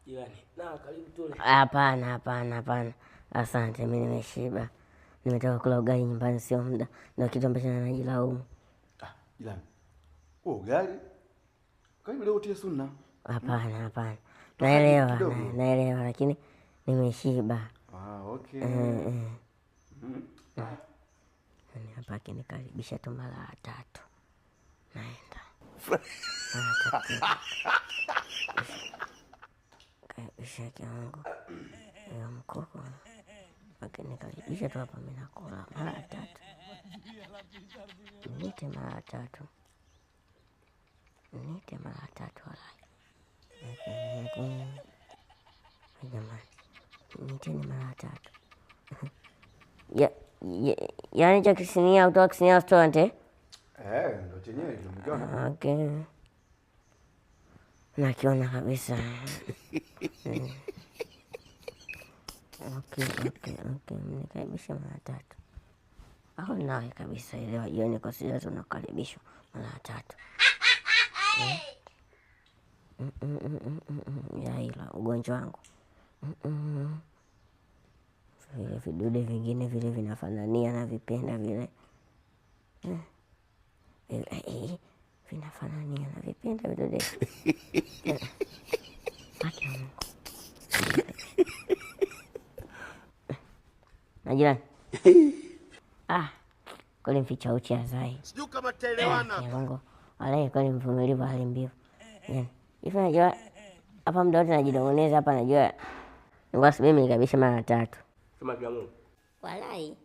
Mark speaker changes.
Speaker 1: Jirani, na karibu tule.
Speaker 2: Hapana. Asante, mimi nimeshiba. Nimetoka kula ugali nyumbani sio muda. Ndio kitu ambacho najilaumu.
Speaker 3: Jirani. Ugali? Karibu leo utie sunna.
Speaker 2: Hapana. Naelewa lakini nimeshiba.
Speaker 3: Okay.
Speaker 2: Hapa kinikaribisha tu mara 3. Naenda. Karibisha kiangu. Ya mkoko. Akinikaribisha tu hapa mimi nakula mara 3. Nite mara 3 wala. Jamani. Nite ni mara 3. Yaani cha kisinia kutoka kisinia restaurant
Speaker 3: Ndio chenyewe tumekiona.
Speaker 2: Okay. Nakiona kabisa. Okay. Mnikaribisha mara 3. Au nawe kabisa ile wajioni kwa sisi tunakaribishwa mara 3. Ya ila ugonjwa wangu. Vile vidude vingine vile vinafanania na vipenda vile. Vinafanania na vipenda vidude. Najirani. Kweli mficha uchi azai.
Speaker 1: Sijui kama tutaelewana.
Speaker 2: Mungu. Wale kweli mvumilivu hali mbivu. Hivi najua hapa muda wote najidongoneza hapa najua. Ngoja mimi nikabisha mara 3.
Speaker 1: Sema vya Mungu.
Speaker 2: Walai.